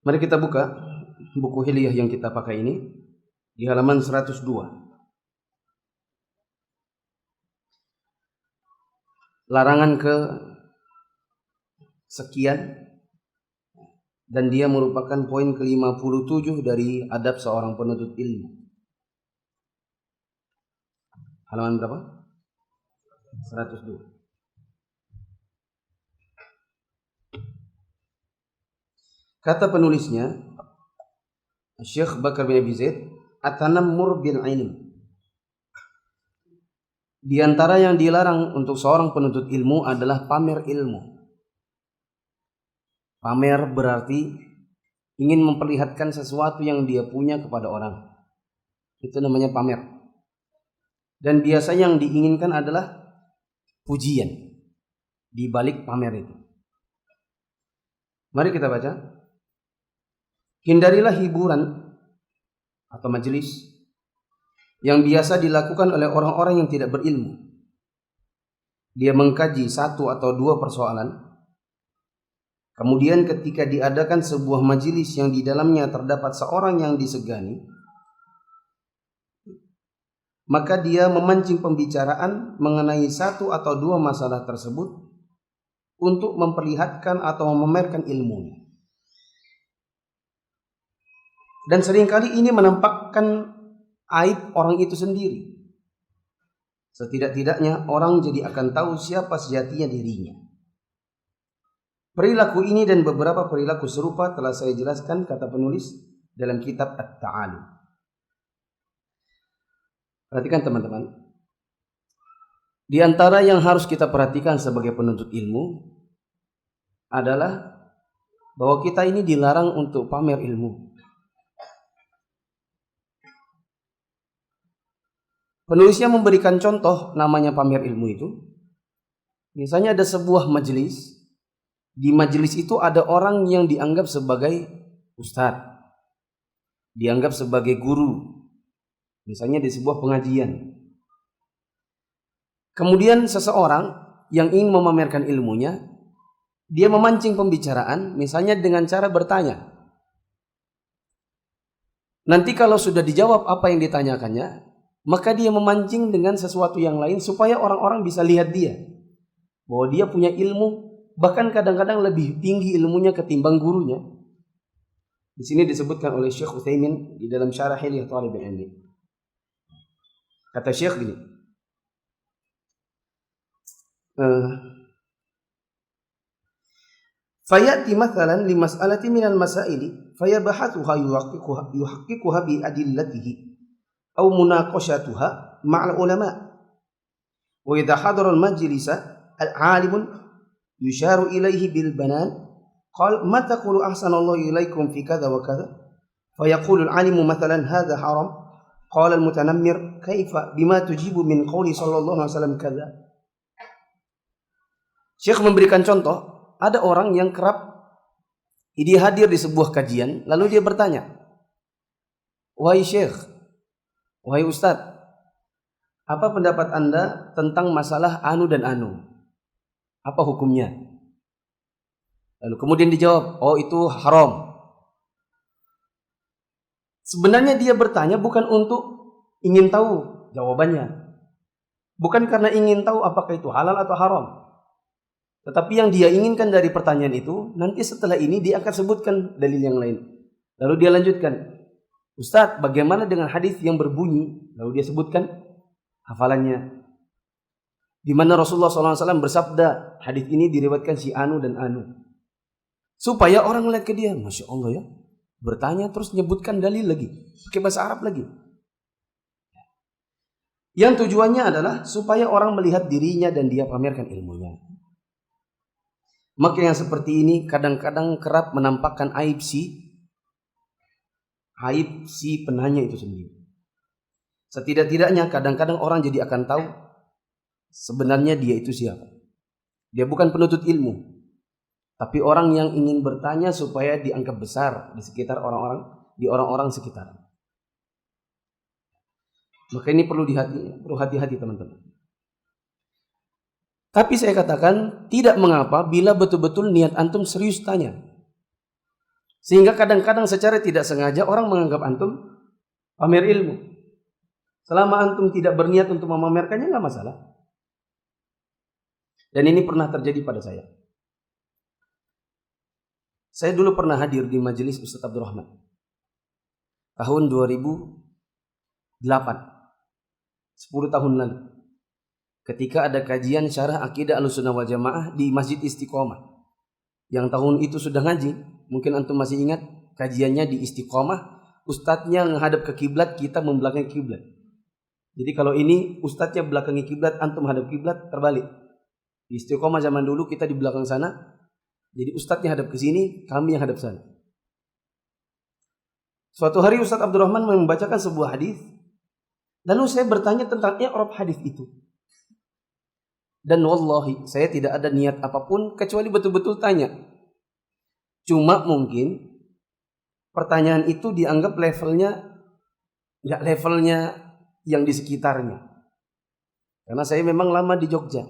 Mari kita buka buku Hilyah yang kita pakai ini di halaman 102. Larangan ke sekian, dan dia merupakan poin ke-57 dari adab seorang penuntut ilmu. Halaman berapa? 102. Kata penulisnya, Syekh Bakar bin Abi Zaid, at-tanammur bil ilm. Di antara yang dilarang untuk seorang penuntut ilmu adalah pamer ilmu. Pamer berarti ingin memperlihatkan sesuatu yang dia punya kepada orang. Itu namanya pamer. Dan biasanya yang diinginkan adalah pujian di balik pamer itu. Mari kita baca. Hindarilah hiburan atau majelis yang biasa dilakukan oleh orang-orang yang tidak berilmu. Dia mengkaji satu atau dua persoalan. Kemudian ketika diadakan sebuah majelis yang di dalamnya terdapat seorang yang disegani, maka dia memancing pembicaraan mengenai satu atau dua masalah tersebut untuk memperlihatkan atau memamerkan ilmunya. Dan seringkali ini menampakkan aib orang itu sendiri. Setidak-tidaknya orang jadi akan tahu siapa sejatinya dirinya. Perilaku ini dan beberapa perilaku serupa telah saya jelaskan, kata penulis, dalam kitab At-Ta'alum. Perhatikan teman-teman. Di antara yang harus kita perhatikan sebagai penuntut ilmu adalah bahwa kita ini dilarang untuk pamer ilmu. Penulisnya memberikan contoh namanya pamer ilmu itu. Misalnya ada sebuah majelis. Di majelis itu ada orang yang dianggap sebagai ustadz, dianggap sebagai guru, misalnya di sebuah pengajian. Kemudian seseorang yang ingin memamerkan ilmunya, dia memancing pembicaraan, misalnya dengan cara bertanya. Nanti kalau sudah dijawab apa yang ditanyakannya, maka dia memancing dengan sesuatu yang lain supaya orang-orang bisa lihat dia, bahwa dia punya ilmu. Bahkan kadang-kadang lebih tinggi ilmunya ketimbang gurunya. Di sini disebutkan oleh Syekh Utsaimin di dalam Syarah Hilyah Thalibul Ilmi. Kata Syekh gini. Fayati mathalan li mas'alati minal masaili fayabahathuha yuhaqqiquha bi adillatihi aw munaqashatuha ma'al ulama. Wa idha hadara al-majlisa al-'alimun yusharu ilaihi bil banan qal ma taqulu ahsanallahu ilaikum fi kadza wa kadza fayaqulu al-alimu mathalan hadha haram qala al-mutanammir kaifa bima tujibu min qouli sallallahu alaihi wasallam kadza. Syekh memberikan contoh, ada orang yang kerap dia hadir di sebuah kajian lalu dia bertanya, wahai Syekh, wahai Ustadz, apa pendapat Anda tentang masalah anu dan anu? Apa hukumnya? Lalu kemudian dijawab, oh itu haram. Sebenarnya dia bertanya bukan untuk ingin tahu jawabannya. Bukan karena ingin tahu apakah itu halal atau haram. Tetapi yang dia inginkan dari pertanyaan itu, nanti setelah ini dia akan sebutkan dalil yang lain. Lalu dia lanjutkan, Ustadz, bagaimana dengan hadis yang berbunyi? Lalu dia sebutkan hafalannya. Di mana Rasulullah SAW bersabda, hadis ini diriwayatkan si anu dan anu. Supaya orang melihat ke dia, Masya Allah ya, bertanya terus menyebutkan dalil lagi, pakai bahasa Arab lagi. Yang tujuannya adalah supaya orang melihat dirinya dan dia pamerkan ilmunya. Maka yang seperti ini kadang-kadang kerap menampakkan aib si penanya itu sendiri. Setidak-tidaknya kadang-kadang orang jadi akan tahu sebenarnya dia itu siapa. Dia bukan penuntut ilmu, tapi orang yang ingin bertanya supaya dianggap besar di sekitar orang-orang sekitar. Maka ini perlu hati-hati teman-teman. Tapi saya katakan tidak mengapa bila betul-betul niat antum serius tanya. Sehingga kadang-kadang secara tidak sengaja orang menganggap antum pamer ilmu. Selama antum tidak berniat untuk memamerkannya nggak masalah. Dan ini pernah terjadi pada saya. Saya dulu pernah hadir di majelis Ustaz Abdurrahman. Tahun 2008. 10 tahun lalu. Ketika ada kajian syarah akidah Ahlussunnah wal Jamaah di Masjid Istiqomah. Yang tahun itu sudah ngaji, mungkin antum masih ingat kajiannya di Istiqomah, ustadznya menghadap ke kiblat, kita membelakangi kiblat. Jadi kalau ini ustadznya belakangi kiblat, antum hadap kiblat, terbalik. Di Istiqomah zaman dulu kita di belakang sana, jadi ustadznya hadap ke sini, kami yang hadap sana. Suatu hari Ustadz Abdurrahman membacakan sebuah hadis, lalu saya bertanya tentang i'rab hadis itu. Dan wallahi saya tidak ada niat apapun kecuali betul-betul tanya. Cuma mungkin pertanyaan itu dianggap levelnya nggak levelnya yang di sekitarnya. Karena saya memang lama di Jogja.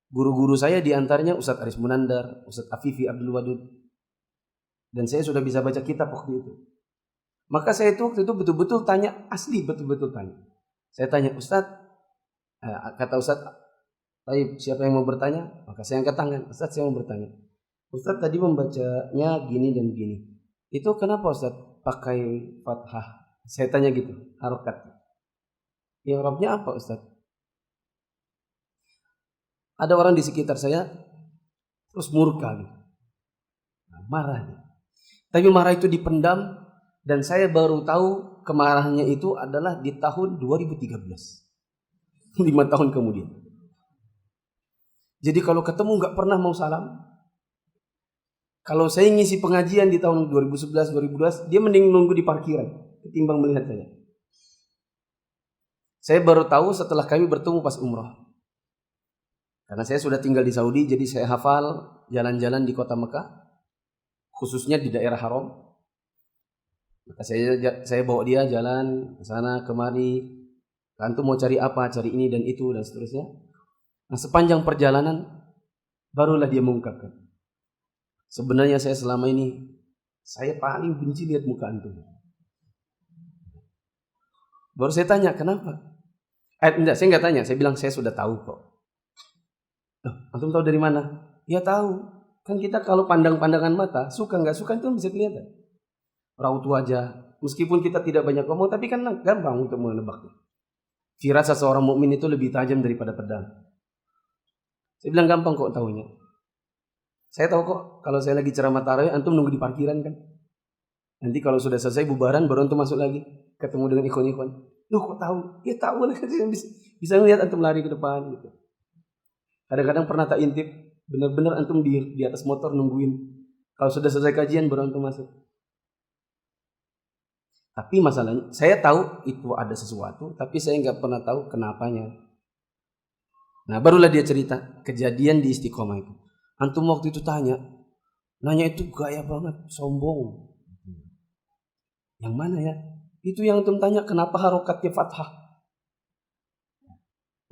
Guru-guru saya diantaranya Ustadz Aris Munandar, Ustadz Afifi Abdul Wadud. Dan saya sudah bisa baca kitab waktu itu. Maka saya itu waktu itu betul-betul tanya, asli betul-betul tanya. Saya tanya, Ustadz, kata Ustadz, siapa yang mau bertanya? Maka saya angkat tangan. Ustadz, saya mau bertanya. Ustadz tadi membacanya gini dan gini. Itu kenapa Ustadz pakai fathah? Saya tanya gitu, harokat. I'rabnya apa Ustadz? Ada orang di sekitar saya terus murka gitu. Marah dia. Tapi marah itu dipendam dan saya baru tahu kemarahannya itu adalah di tahun 2013. 5 tahun kemudian. Jadi kalau ketemu nggak pernah mau salam. Kalau saya ngisi pengajian di tahun 2011-2012, dia mending nunggu di parkiran ketimbang melihat saya. Saya baru tahu setelah kami bertemu pas umrah. Karena saya sudah tinggal di Saudi, jadi saya hafal jalan-jalan di kota Mekah, khususnya di daerah Haram. Maka saya bawa dia jalan ke sana kemari. Antum mau cari apa? Cari ini dan itu dan seterusnya. Nah, sepanjang perjalanan barulah dia mengungkapkan, sebenarnya saya selama ini saya paling benci lihat muka antum. Baru saya tanya, kenapa? Enggak, saya nggak tanya. Saya bilang saya sudah tahu kok. Antum tahu dari mana? Ya tahu. Kan kita kalau pandang-pandangan mata, suka nggak suka itu bisa kelihatan. Raut wajah. Meskipun kita tidak banyak ngomong, tapi kan gampang untuk menebaknya. Firasat seorang mukmin itu lebih tajam daripada pedang. Saya bilang gampang kok tahunya. Saya tahu kok kalau saya lagi ceramah tarawih, antum nunggu di parkiran kan. Nanti kalau sudah selesai bubaran, baru antum masuk lagi. Ketemu dengan ikhwan-ikhwan. Loh kok tahu? Ya tahu lah. Bisa ngelihat antum lari ke depan gitu. Kadang-kadang pernah tak intip, benar-benar antum di atas motor nungguin. Kalau sudah selesai kajian baru antum masuk. Tapi masalahnya, saya tahu itu ada sesuatu, tapi saya nggak pernah tahu kenapanya. Nah, barulah dia cerita kejadian di Istiqomah itu. Antum waktu itu nanya itu gaya banget, sombong. Yang mana ya? Itu yang antum tanya, kenapa harokatnya fathah?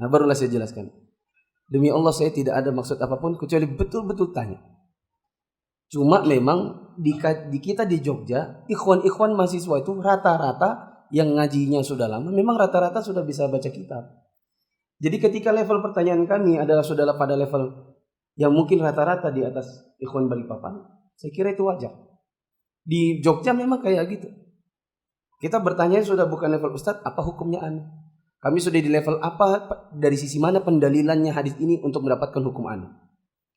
Nah, barulah saya jelaskan. Demi Allah saya tidak ada maksud apapun kecuali betul-betul tanya. Cuma memang di kita di Jogja, ikhwan-ikhwan mahasiswa itu rata-rata yang ngajinya sudah lama, memang rata-rata sudah bisa baca kitab. Jadi ketika level pertanyaan kami adalah sudah pada level yang mungkin rata-rata di atas ikhwan Balikpapan, saya kira itu wajar. Di Jogja memang kayak gitu. Kita bertanya sudah bukan level ustadz, apa hukumnya anu? Kami sudah di level apa, dari sisi mana pendalilannya hadis ini untuk mendapatkan hukum anu.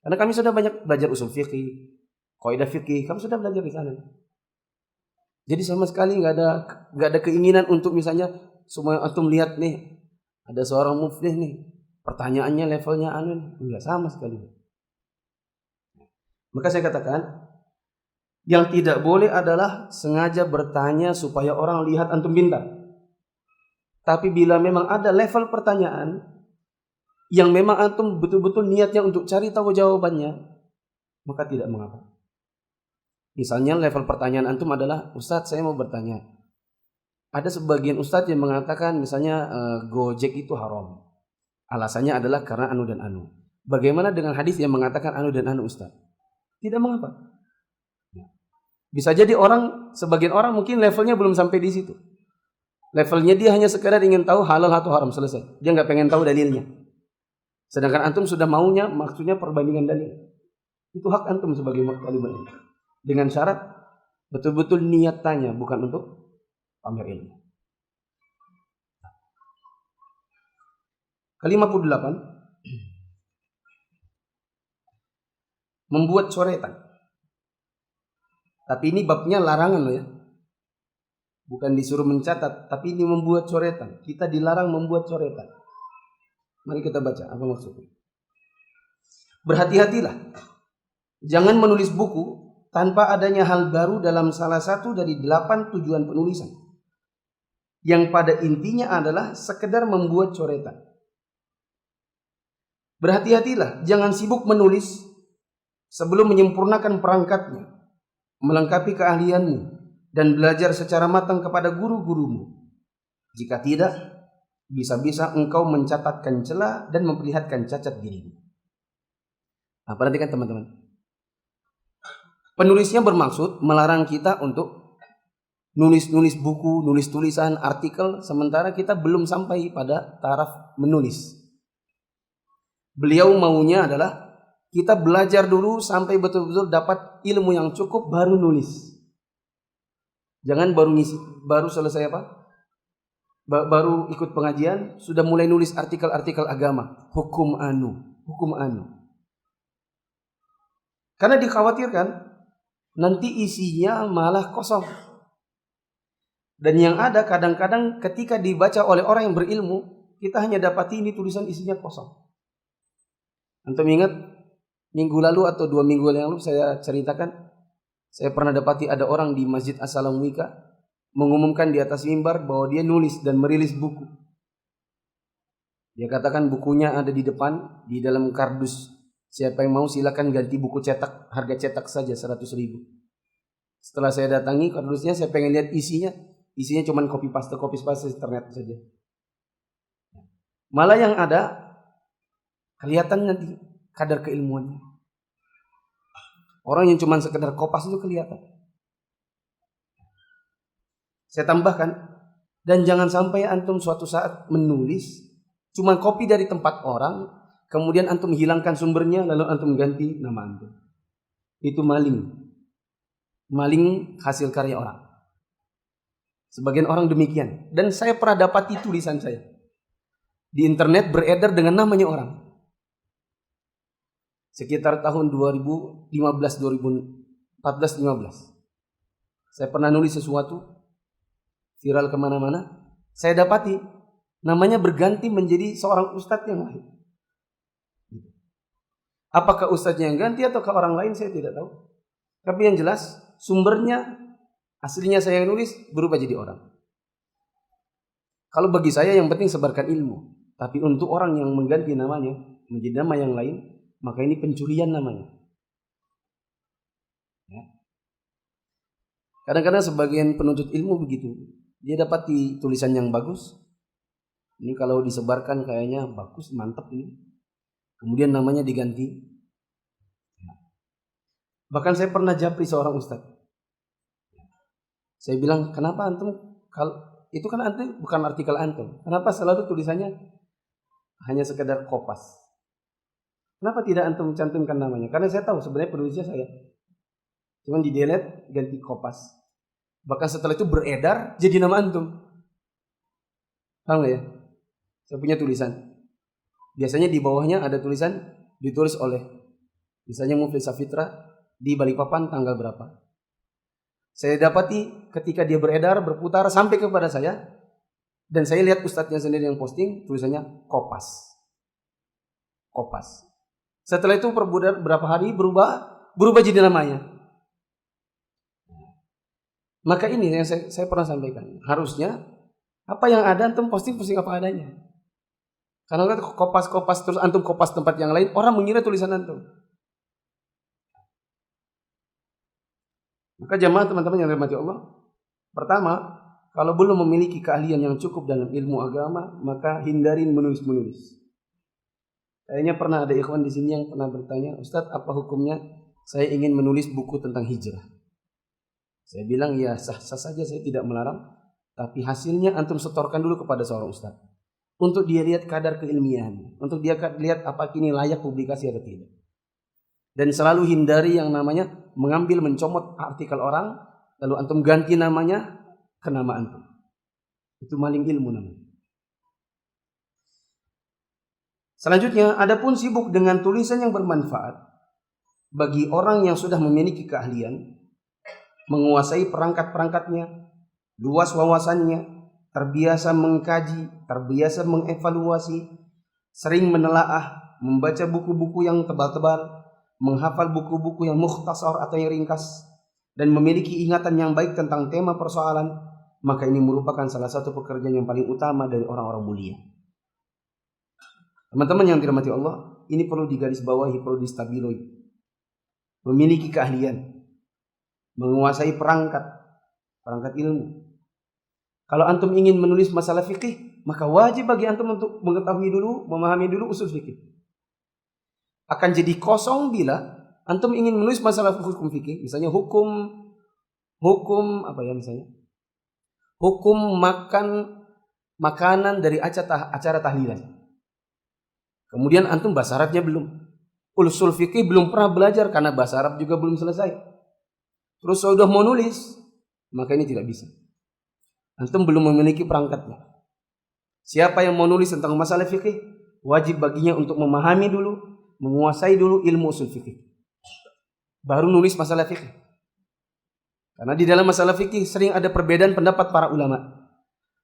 Karena kami sudah banyak belajar usul fikih, kaidah fikih, kami sudah belajar di sana. Jadi sama sekali nggak ada keinginan untuk misalnya semua antum lihat nih, ada seorang muflih nih, pertanyaannya levelnya anu, enggak sama sekali. Maka saya katakan, yang tidak boleh adalah sengaja bertanya supaya orang lihat antum pintar. Tapi bila memang ada level pertanyaan yang memang antum betul-betul niatnya untuk cari tahu jawabannya, maka tidak mengapa. Misalnya level pertanyaan antum adalah, Ustadz saya mau bertanya. Ada sebagian ustadz yang mengatakan misalnya Gojek itu haram. Alasannya adalah karena anu dan anu. Bagaimana dengan hadis yang mengatakan anu dan anu Ustadz? Tidak mengapa. Bisa jadi sebagian orang mungkin levelnya belum sampai di situ. Levelnya dia hanya sekadar ingin tahu halal atau haram, selesai. Dia nggak pengen tahu dalilnya. Sedangkan antum sudah maunya, maksudnya perbandingan dalil. Itu hak antum sebagai talibul ilmu. Dengan syarat betul-betul niat tanya, bukan untuk pamer ilmu. Ke-58, membuat coretan. Tapi ini babnya larangan loh ya. Bukan disuruh mencatat, tapi ini membuat coretan. Kita dilarang membuat coretan. Mari kita baca apa maksudnya. Berhati-hatilah. Jangan menulis buku tanpa adanya hal baru dalam salah satu dari 8 tujuan penulisan. Yang pada intinya adalah sekedar membuat coretan. Berhati-hatilah, jangan sibuk menulis sebelum menyempurnakan perangkatnya, melengkapi keahlianmu, dan belajar secara matang kepada guru-gurumu. Jika tidak, bisa-bisa engkau mencatatkan celah dan memperlihatkan cacat dirimu. Nah, perhatikan teman-teman. Penulisnya bermaksud melarang kita untuk nulis buku, nulis tulisan, artikel, sementara kita belum sampai pada taraf menulis. Beliau maunya adalah kita belajar dulu sampai betul-betul dapat ilmu yang cukup baru nulis. Jangan baru selesai apa? Baru ikut pengajian sudah mulai nulis artikel-artikel agama, hukum anu. Karena dikhawatirkan nanti isinya malah kosong. Dan yang ada kadang-kadang ketika dibaca oleh orang yang berilmu, kita hanya dapati ini tulisan isinya kosong. Antum ingat minggu lalu atau 2 minggu yang lalu saya ceritakan, saya pernah dapati ada orang di Masjid Assalamualaikum mengumumkan di atas mimbar bahwa dia nulis dan merilis buku. Dia katakan bukunya ada di depan, di dalam kardus. Siapa yang mau silakan ganti buku cetak, harga cetak saja 100.000. Setelah saya datangi kardusnya, saya pengen lihat isinya. Isinya cuma copy paste internet saja. Malah yang ada kelihatan nanti kadar keilmuannya. Orang yang cuma sekedar kopas itu kelihatan. Saya tambahkan, dan jangan sampai antum suatu saat menulis cuma copy dari tempat orang, kemudian antum hilangkan sumbernya lalu antum ganti nama antum. Itu maling. Maling hasil karya orang. Sebagian orang demikian. Dan saya pernah dapati tulisan saya di internet beredar dengan namanya orang. Sekitar tahun 2015, 2014-15. Saya pernah nulis sesuatu, viral kemana-mana. Saya dapati namanya berganti menjadi seorang ustadz yang lain. Apakah ustadznya yang ganti atau ke orang lain saya tidak tahu. Tapi yang jelas sumbernya, aslinya saya yang nulis berubah jadi orang. Kalau bagi saya yang penting sebarkan ilmu. Tapi untuk orang yang mengganti namanya menjadi nama yang lain, maka ini pencurian namanya. Ya. Kadang-kadang sebagian penuntut ilmu begitu. Dia dapati tulisan yang bagus. Ini kalau disebarkan kayaknya bagus, mantap ini. Kemudian namanya diganti. Bahkan saya pernah japri seorang ustadz. Saya bilang, kenapa antum, itu kan antum bukan artikel antum. Kenapa selalu tulisannya hanya sekedar kopas? Kenapa tidak antum cantumkan namanya? Karena saya tahu sebenarnya penulisnya saya. Cuman di delete ganti kopas. Bahkan setelah itu beredar jadi nama antum. Tahu nggak ya? Saya punya tulisan. Biasanya di bawahnya ada tulisan ditulis oleh misalnya Muflis Safitra di Balikpapan tanggal berapa. Saya dapati ketika dia beredar berputar sampai kepada saya dan saya lihat ustadznya sendiri yang posting tulisannya kopas. Kopas. Setelah itu berapa hari berubah jadi namanya. Maka ini yang saya pernah sampaikan. Harusnya apa yang ada antum posting apa adanya. Karena kopas terus antum kopas tempat yang lain, orang mengira tulisan antum. Maka jamaah teman-teman yang dirahmati Allah, pertama, kalau belum memiliki keahlian yang cukup dalam ilmu agama, maka hindarin menulis. Kayaknya pernah ada ikhwan di sini yang pernah bertanya, Ustadz, apa hukumnya saya ingin menulis buku tentang hijrah? Saya bilang ya sah-sah saja, saya tidak melarang. Tapi hasilnya antum setorkan dulu kepada seorang ustaz. Untuk dia lihat kadar keilmiahan. Untuk dia lihat apa ini layak publikasi atau tidak. Dan selalu hindari yang namanya mengambil, mencomot artikel orang, lalu antum ganti namanya ke nama antum. Itu maling ilmu namanya. Selanjutnya, adapun sibuk dengan tulisan yang bermanfaat bagi orang yang sudah memiliki keahlian, menguasai perangkat-perangkatnya, luas wawasannya, terbiasa mengkaji, terbiasa mengevaluasi, sering menelaah, membaca buku-buku yang tebal-tebal, menghafal buku-buku yang mukhtasar atau yang ringkas, dan memiliki ingatan yang baik tentang tema persoalan, maka ini merupakan salah satu pekerjaan yang paling utama dari orang-orang mulia. Teman-teman yang dirahmati Allah, ini perlu digarisbawahi, perlu distabiloi. Memiliki keahlian, menguasai perangkat ilmu. Kalau antum ingin menulis masalah fikih, maka wajib bagi antum untuk mengetahui dulu, memahami dulu usul fikih. Akan jadi kosong bila antum ingin menulis masalah hukum fikih, misalnya hukum apa ya misalnya? Hukum makanan dari acara tahlilan. Kemudian antum bahasa Arabnya belum. Usul fikih belum pernah belajar karena bahasa Arab juga belum selesai. Terus sudah mau nulis, maka ini tidak bisa. Antum belum memiliki perangkatnya. Siapa yang mau nulis tentang masalah fikih, wajib baginya untuk memahami dulu, menguasai dulu ilmu usul fikih. Baru nulis masalah fikih. Karena di dalam masalah fikih sering ada perbedaan pendapat para ulama.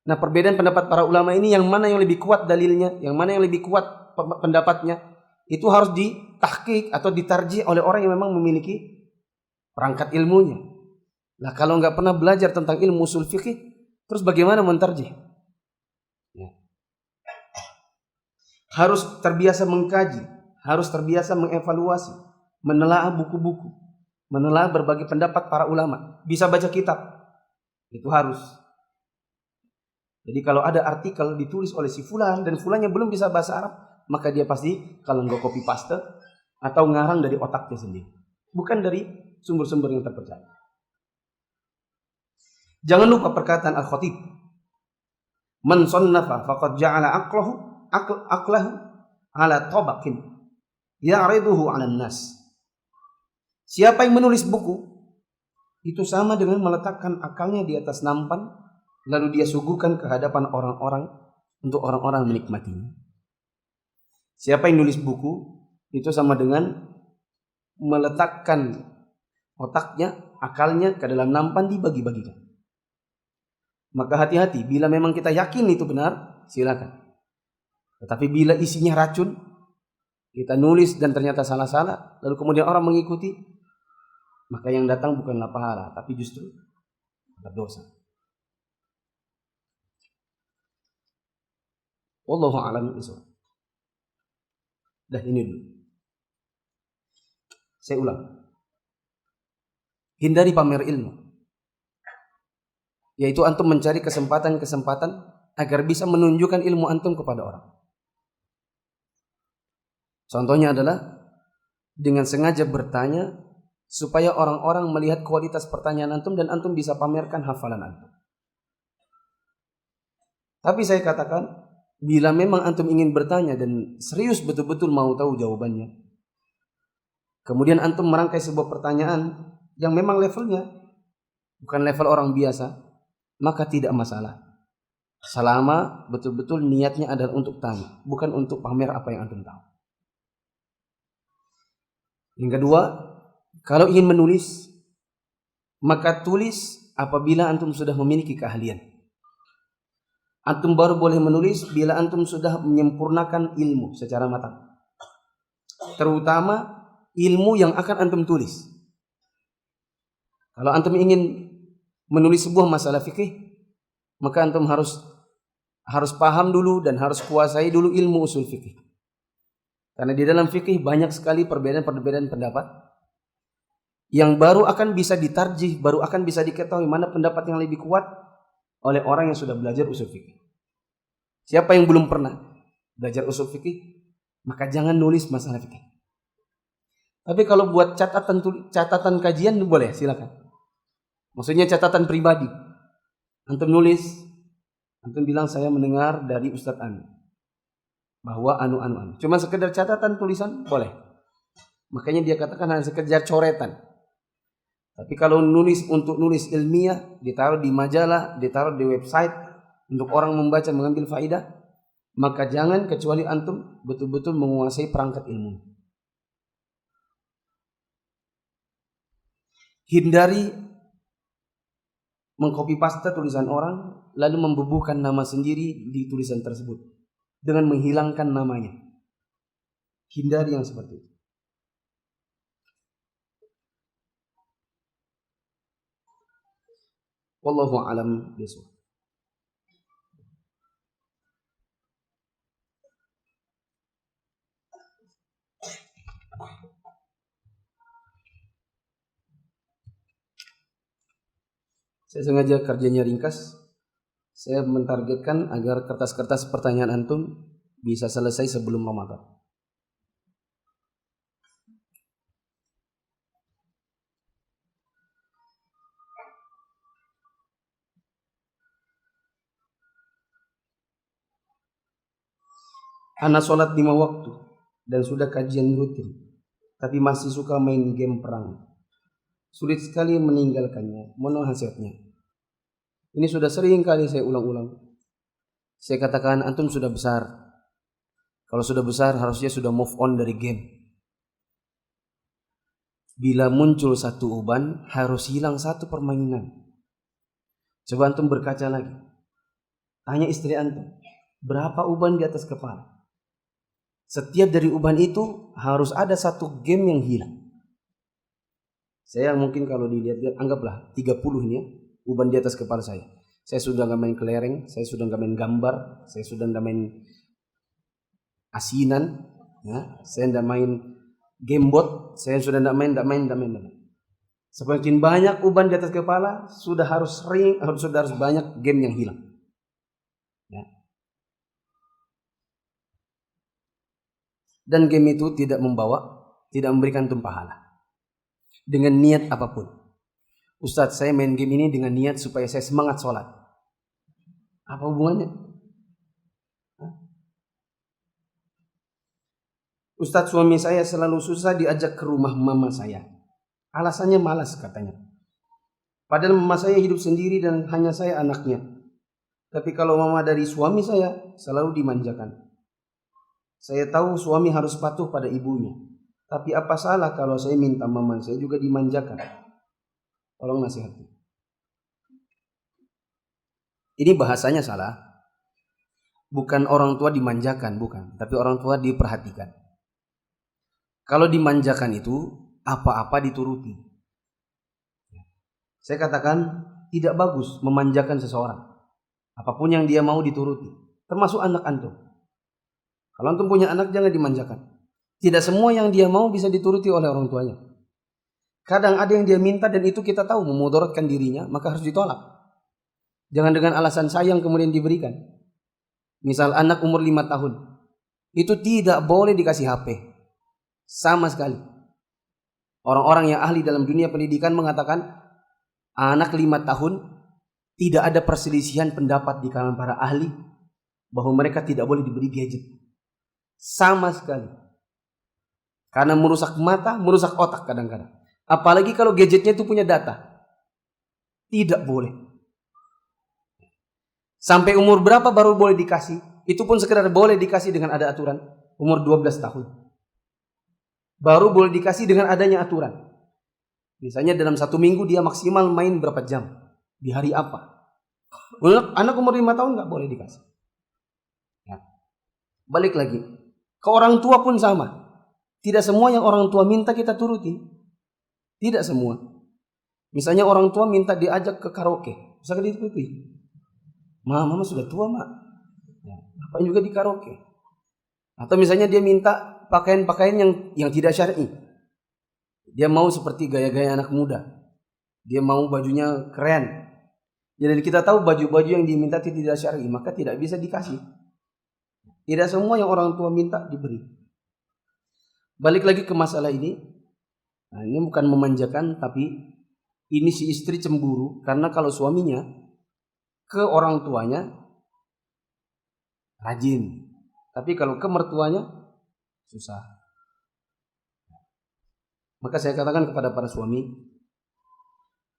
Nah, perbedaan pendapat para ulama ini yang mana yang lebih kuat dalilnya, yang mana yang lebih kuat pendapatnya, itu harus ditahqiq atau ditarjih oleh orang yang memang memiliki perangkat ilmunya. Nah, kalau nggak pernah belajar tentang ilmu usul fikih, terus bagaimana mentarjih? Ya. Harus terbiasa mengkaji, harus terbiasa mengevaluasi, menelaah buku-buku, menelaah berbagai pendapat para ulama, bisa baca kitab. Itu harus. Jadi kalau ada artikel ditulis oleh si fulan dan fulannya belum bisa bahasa Arab, maka dia pasti kalau nggak copy paste atau ngarang dari otaknya sendiri, bukan dari sumber-sumber yang terpercaya. Jangan lupa perkataan Al-Khatib, man sannafa faqad ja'ala aqlahu ala tabaqin ya'riduhu 'alan nas. Siapa yang menulis buku itu sama dengan meletakkan akalnya di atas nampan, lalu dia suguhkan ke hadapan orang-orang untuk orang-orang menikmatinya. Siapa yang nulis buku itu sama dengan meletakkan otaknya, akalnya ke dalam nampan, dibagi-bagikan. Maka hati-hati, bila memang kita yakin itu benar, silakan. Tetapi bila isinya racun, kita nulis dan ternyata salah-salah, lalu kemudian orang mengikuti, maka yang datang bukanlah pahala, tapi justru berdosa. Wallahu a'lam bishawab. Dah ini dulu. Saya ulang. Hindari pamer ilmu. Yaitu antum mencari kesempatan-kesempatan agar bisa menunjukkan ilmu antum kepada orang. Contohnya adalah dengan sengaja bertanya supaya orang-orang melihat kualitas pertanyaan antum dan antum bisa pamerkan hafalan antum. Tapi saya katakan, bila memang antum ingin bertanya dan serius betul-betul mau tahu jawabannya, kemudian antum merangkai sebuah pertanyaan yang memang levelnya bukan level orang biasa, maka tidak masalah. Selama betul-betul niatnya adalah untuk tanya, bukan untuk pamer apa yang antum tahu. Yang kedua, kalau ingin menulis, maka tulis apabila antum sudah memiliki keahlian. Antum baru boleh menulis bila antum sudah menyempurnakan ilmu secara matang. Terutama ilmu yang akan antum tulis. Kalau antum ingin menulis sebuah masalah fikih, maka antum harus paham dulu dan harus kuasai dulu ilmu usul fikih. Karena di dalam fikih banyak sekali perbedaan-perbedaan pendapat yang baru akan bisa ditarjih, baru akan bisa diketahui mana pendapat yang lebih kuat oleh orang yang sudah belajar usul fikih. Siapa yang belum pernah belajar usul fikih, maka jangan nulis masalah fikih. Tapi kalau buat catatan kajian boleh, silakan. Maksudnya catatan pribadi. Antum nulis, antum bilang saya mendengar dari Ustadz Anu bahwa anu. Cuma sekedar catatan tulisan boleh. Makanya dia katakan hanya sekedar coretan. Tapi kalau untuk nulis ilmiah, ditaruh di majalah, ditaruh di website untuk orang membaca mengambil faidah, maka jangan kecuali antum betul-betul menguasai perangkat ilmu. Hindari mengcopy paste tulisan orang lalu membubuhkan nama sendiri di tulisan tersebut dengan menghilangkan namanya. Hindari yang seperti itu. Wallahu a'lam bishawab. Saya sengaja kerjanya ringkas. Saya mentargetkan agar kertas-kertas pertanyaan antum bisa selesai sebelum Ramadan. Ana sholat 5 waktu dan sudah kajian rutin, tapi masih suka main game perang. Sulit sekali meninggalkannya. Mohon nasihatnya. Ini sudah sering kali saya ulang-ulang. Saya katakan antum sudah besar. Kalau sudah besar harusnya sudah move on dari game. Bila muncul satu uban harus hilang satu permainan. Coba antum berkaca lagi. Tanya istri antum, berapa uban di atas kepala? Setiap dari uban itu harus ada satu game yang hilang. Saya mungkin kalau dilihat-lihat anggaplah 30 ini ya. Uban di atas kepala saya. Saya sudah gak main kelereng, saya sudah gak main gambar, saya sudah gak main asinan, ya. Saya gak main gamebot, saya sudah gak main. Semakin banyak uban di atas kepala, sudah harus banyak game yang hilang. Ya. Dan game itu tidak memberikan antum pahala. Dengan niat apapun. Ustadz, saya main game ini dengan niat supaya saya semangat sholat. Apa hubungannya? Ustadz, suami saya selalu susah diajak ke rumah mama saya. Alasannya malas katanya. Padahal mama saya hidup sendiri dan hanya saya anaknya. Tapi kalau mama dari suami saya selalu dimanjakan. Saya tahu suami harus patuh pada ibunya. Tapi apa salah kalau saya minta mama saya juga dimanjakan? Tolong nasihati. Ini bahasanya salah. Bukan orang tua dimanjakan, bukan. Tapi orang tua diperhatikan. Kalau dimanjakan itu, apa-apa dituruti. Saya katakan, tidak bagus memanjakan seseorang. Apapun yang dia mau dituruti. Termasuk anak antum. Kalau antum punya anak, jangan dimanjakan. Tidak semua yang dia mau bisa dituruti oleh orang tuanya. Kadang ada yang dia minta dan itu kita tahu memudaratkan dirinya, maka harus ditolak. Jangan dengan alasan sayang kemudian diberikan. Misal anak umur 5 tahun. Itu tidak boleh dikasih HP. Sama sekali. Orang-orang yang ahli dalam dunia pendidikan mengatakan anak 5 tahun tidak ada perselisihan pendapat di kalangan para ahli bahwa mereka tidak boleh diberi gadget. Sama sekali. Karena merusak mata, merusak otak kadang-kadang. Apalagi kalau gadgetnya itu punya data. Tidak boleh. Sampai umur berapa baru boleh dikasih? Itu pun sekedar boleh dikasih dengan ada aturan. Umur 12 tahun. Baru boleh dikasih dengan adanya aturan. Misalnya dalam 1 minggu dia maksimal main berapa jam. Di hari apa. Anak umur 5 tahun gak boleh dikasih. Ya. Balik lagi. Ke orang tua pun sama. Tidak semua yang orang tua minta kita turuti. Tidak semua. Misalnya orang tua minta diajak ke karaoke. Bisa diikuti. Mama sudah tua, Mak. Ya, apa juga di karaoke. Atau misalnya dia minta pakaian-pakaian yang tidak syar'i. Dia mau seperti gaya-gaya anak muda. Dia mau bajunya keren. Jadi kita tahu baju-baju yang diminta tidak syar'i, maka tidak bisa dikasih. Tidak semua yang orang tua minta diberi. Balik lagi ke masalah ini. Nah, ini bukan memanjakan tapi Ini si istri cemburu karena kalau suaminya ke orang tuanya rajin, tapi kalau ke mertuanya susah. Maka saya katakan kepada para suami,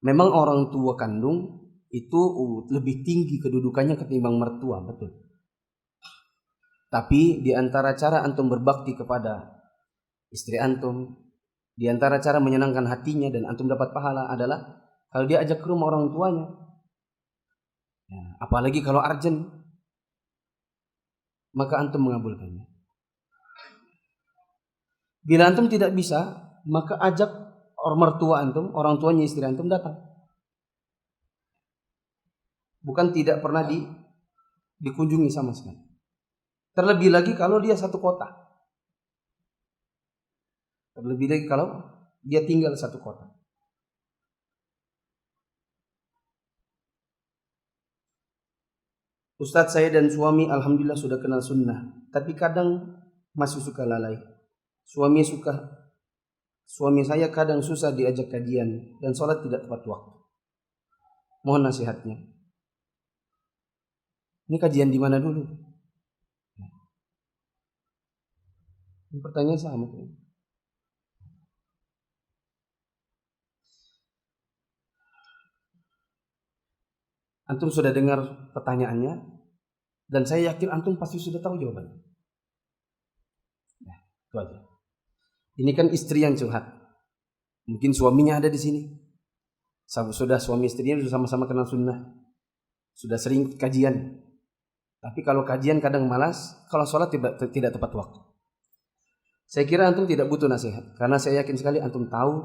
memang orang tua kandung itu lebih tinggi kedudukannya ketimbang mertua, betul. Tapi di antara cara antum berbakti kepada istri antum, di antara cara menyenangkan hatinya dan antum dapat pahala adalah kalau dia ajak ke rumah orang tuanya. Ya, apalagi kalau urgent, maka antum mengabulkannya. Bila antum tidak bisa, maka ajak mertua antum, orang tuanya istri antum datang. Bukan tidak pernah dikunjungi sama sekali. Terlebih lagi kalau dia satu kota. Terlebih lagi kalau dia tinggal satu kota. Ustadz, saya dan suami alhamdulillah sudah kenal sunnah, tapi kadang masih suka lalai. Suami saya kadang susah diajak kajian dan sholat tidak tepat waktu. Mohon nasihatnya. Ini kajian di mana dulu? Ini pertanyaan sama. Antum sudah dengar pertanyaannya dan saya yakin antum pasti sudah tahu jawabannya. Nah, itu aja. Ini kan istri yang curhat. Mungkin suaminya ada di sini. Sudah suami istrinya sudah sama-sama kenal sunnah. Sudah sering kajian. Tapi kalau kajian kadang malas, kalau sholat tidak tepat waktu. Saya kira antum tidak butuh nasihat karena saya yakin sekali antum tahu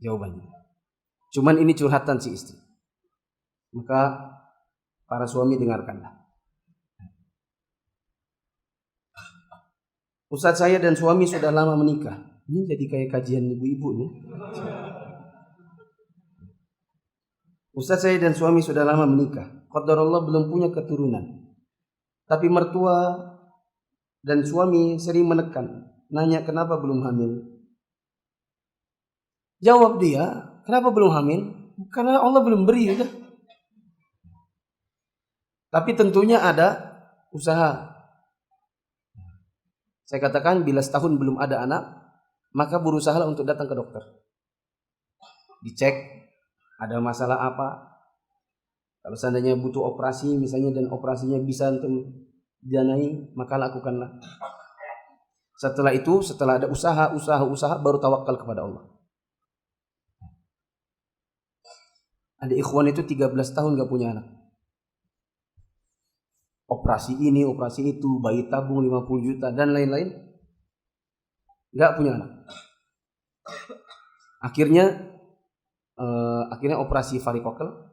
jawabannya. Cuman ini curhatan si istri. Maka para suami dengarkanlah. Ustadz, saya dan suami sudah lama menikah. Ini jadi kayak kajian ibu-ibu nih. Ustadz, saya dan suami sudah lama menikah. Qadarullah belum punya keturunan. Tapi mertua dan suami sering menekan, nanya kenapa belum hamil. Jawab dia, kenapa belum hamil? Karena Allah belum beri, udah. Tapi tentunya ada usaha. Saya katakan bila setahun belum ada anak, maka berusahalah untuk datang ke dokter. Dicek ada masalah apa. Kalau seandainya butuh operasi misalnya dan operasinya bisa untuk didanai, maka lakukanlah. Setelah itu, setelah ada usaha baru tawakal kepada Allah. Ada ikhwan itu 13 tahun gak punya anak. Operasi ini, operasi itu, bayi tabung 50 juta dan lain-lain. Gak punya anak. Akhirnya operasi varikokel.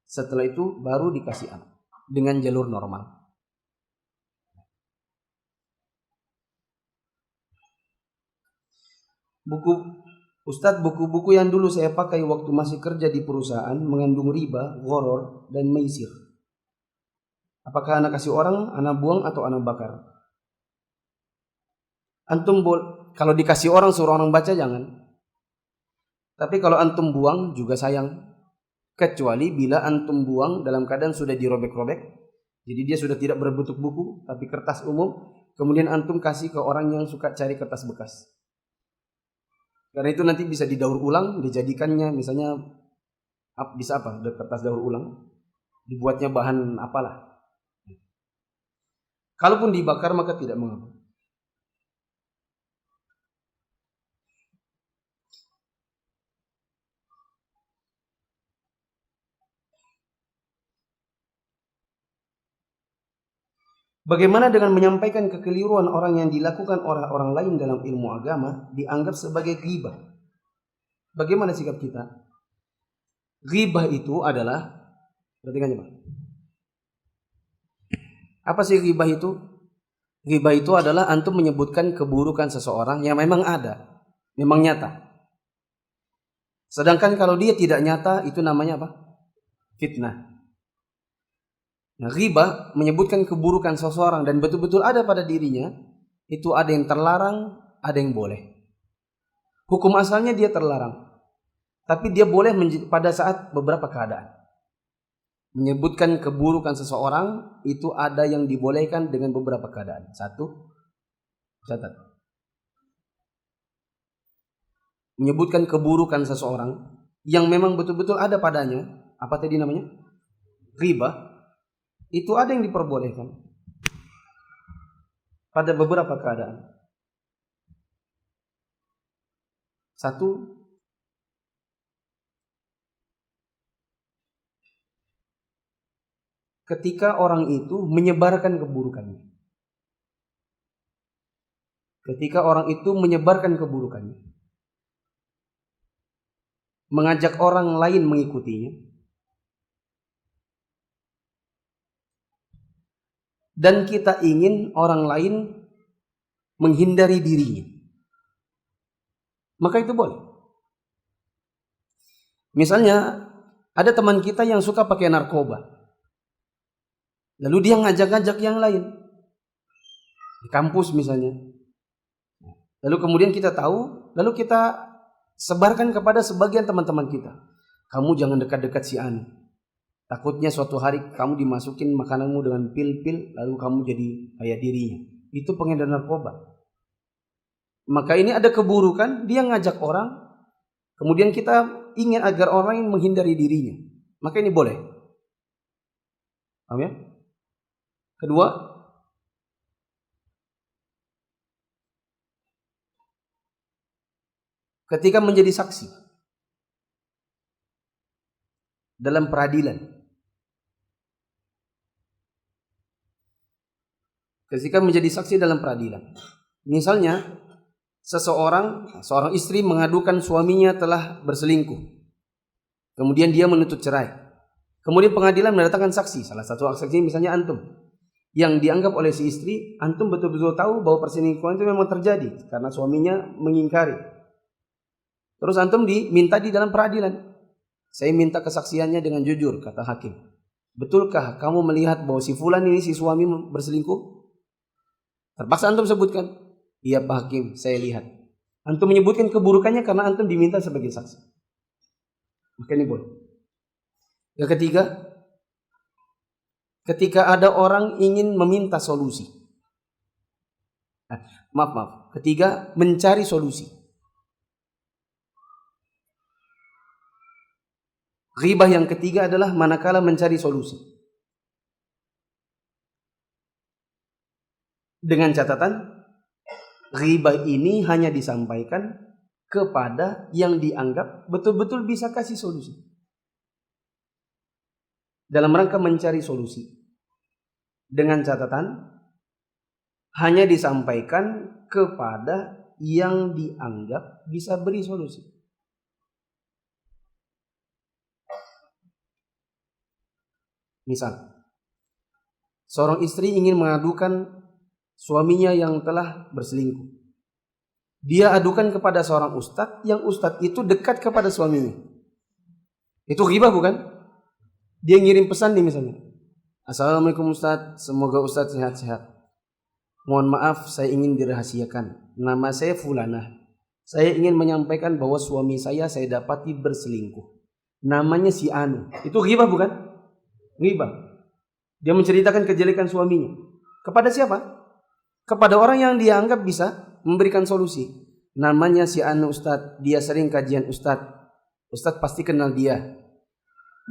Setelah itu baru dikasih anak dengan jalur normal. Buku-buku yang dulu saya pakai waktu masih kerja di perusahaan mengandung riba, gharar, dan maisir. Apakah anak kasih orang, anak buang, atau anak bakar? Antum kalau dikasih orang suruh orang baca jangan. Tapi kalau antum buang juga sayang. Kecuali bila antum buang dalam keadaan sudah dirobek-robek. Jadi dia sudah tidak berbentuk buku, tapi kertas umum. Kemudian antum kasih ke orang yang suka cari kertas bekas. Karena itu nanti bisa didaur ulang, dijadikannya misalnya bisa apa? Kertas daur ulang. Dibuatnya bahan apalah. Kalaupun dibakar maka tidak mengapa. Bagaimana dengan menyampaikan kekeliruan orang yang dilakukan oleh orang lain dalam ilmu agama dianggap sebagai ghibah? Bagaimana sikap kita? Ghibah itu adalah, perhatikan Pak. Apa sih ghibah itu? Ghibah itu adalah antum menyebutkan keburukan seseorang yang memang ada, memang nyata. Sedangkan kalau dia tidak nyata, itu namanya apa? Fitnah. Nah, ghibah menyebutkan keburukan seseorang dan betul-betul ada pada dirinya, itu ada yang terlarang, ada yang boleh. Hukum asalnya dia terlarang. Tapi dia boleh pada saat beberapa keadaan. Menyebutkan keburukan seseorang itu ada yang dibolehkan dengan beberapa keadaan. Satu, catat. Menyebutkan keburukan seseorang yang memang betul-betul ada padanya, apa tadi namanya? Riba. Itu ada yang diperbolehkan pada beberapa keadaan. Satu, ketika orang itu menyebarkan keburukannya. Ketika orang itu menyebarkan keburukannya. Mengajak orang lain mengikutinya. Dan kita ingin orang lain menghindari dirinya. Maka itu boleh. Misalnya ada teman kita yang suka pakai narkoba. Lalu dia ngajak-ngajak yang lain. Di kampus misalnya. Lalu kemudian kita tahu, lalu kita sebarkan kepada sebagian teman-teman kita. Kamu jangan dekat-dekat si Anu. Takutnya suatu hari kamu dimasukin makananmu dengan pil-pil, lalu kamu jadi kayak dirinya. Itu pengedar narkoba. Maka ini ada keburukan, dia ngajak orang, kemudian kita ingin agar orang lain menghindari dirinya. Maka ini boleh. Paham ya? Kedua, ketika menjadi saksi dalam peradilan. Ketika menjadi saksi dalam peradilan. Misalnya, seorang istri mengadukan suaminya telah berselingkuh. Kemudian dia menuntut cerai. Kemudian pengadilan mendatangkan saksi. Salah satu saksi misalnya antum. Yang dianggap oleh si istri, antum betul-betul tahu bahwa perselingkuhan itu memang terjadi. Karena suaminya mengingkari. Terus antum diminta di dalam peradilan. Saya minta kesaksiannya dengan jujur, kata hakim. Betulkah kamu melihat bahwa si fulan ini si suami berselingkuh? Terpaksa antum sebutkan. Iya Pak Hakim, saya lihat. Antum menyebutkan keburukannya karena antum diminta sebagai saksi. Maka ini boleh. Yang ketiga, ketika ada orang ingin meminta solusi. Maaf. Ketiga, mencari solusi. Ghibah yang ketiga adalah manakala mencari solusi. Dengan catatan, ghibah ini hanya disampaikan kepada yang dianggap betul-betul bisa kasih solusi. Dalam rangka mencari solusi. Dengan catatan, hanya disampaikan kepada yang dianggap bisa beri solusi. Misal, seorang istri ingin mengadukan suaminya yang telah berselingkuh. Dia adukan kepada seorang ustadz, yang ustadz itu dekat kepada suaminya. Itu ghibah bukan? Dia ngirim pesan nih misalnya. Assalamualaikum ustadz, semoga ustadz sehat-sehat. Mohon maaf, saya ingin dirahasiakan. Nama saya Fulanah. Saya ingin menyampaikan bahwa suami saya dapati berselingkuh. Namanya si Anu. Itu ghibah bukan? Ghibah. Dia menceritakan kejelekan suaminya. Kepada siapa? Kepada orang yang dianggap bisa memberikan solusi. Namanya si Anu Ustadz, dia sering kajian Ustadz. Ustadz pasti kenal dia.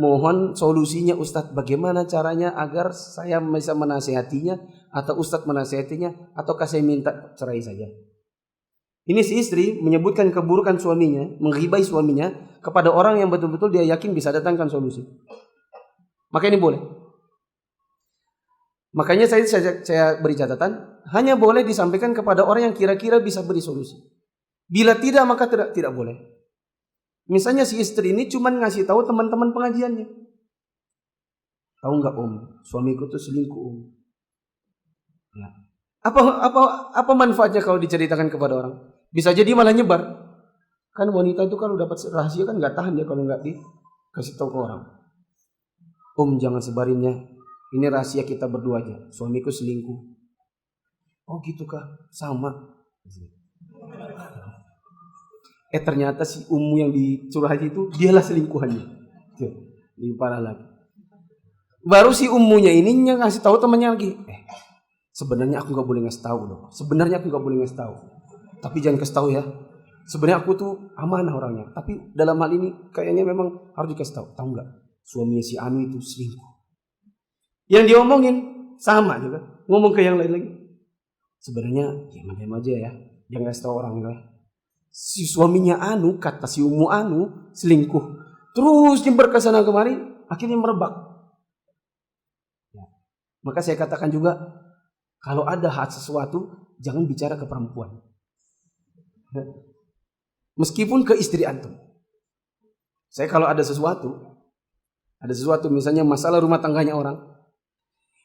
Mohon solusinya Ustadz, bagaimana caranya agar saya bisa menasihatinya, atau Ustadz menasihatinya, ataukah saya minta cerai saja. Ini si istri menyebutkan keburukan suaminya, menghibai suaminya kepada orang yang betul-betul dia yakin bisa datangkan solusi. Maka ini boleh. Makanya saya beri catatan, hanya boleh disampaikan kepada orang yang kira-kira bisa beri solusi. Bila tidak, maka tidak boleh. Misalnya si istri ini cuma ngasih tahu teman-teman pengajiannya. Tahu nggak Om, suamiku tuh selingkuh Om. Ya. Apa manfaatnya kalau diceritakan kepada orang? Bisa jadi malah nyebar. Kan wanita itu kalau dapat rahasia kan nggak tahan dia kalau nggak dikasih tahu ke orang. Om jangan sebarinnya. Ini rahasia kita berdua aja. Suamiku selingkuh. Oh gitu kah? Sama. Ternyata si Ummu yang dicurhati itu dialah selingkuhannya. Lebih parah lagi. Baru si Ummunya ini ngasih tahu temannya lagi. Sebenarnya aku nggak boleh ngasih tahu loh. Sebenarnya aku nggak boleh ngasih tahu. Tapi jangan kasih tahu ya. Sebenarnya aku tuh amanah orangnya. Tapi dalam hal ini kayaknya memang harus dikasih tahu. Tahu nggak? Suaminya si Anu itu selingkuh. Yang diomongin sama juga. Ngomong ke yang lain lagi. Sebenarnya diam aja ya. Jangan kasih tahu orang ya. Si suaminya Anu, kata si Ummu Anu selingkuh. Terus nyebar ke sana kemari, akhirnya merebak. Ya. Maka saya katakan juga, kalau ada hak sesuatu, jangan bicara ke perempuan. Meskipun ke istri antum. Saya kalau ada sesuatu misalnya masalah rumah tangganya orang,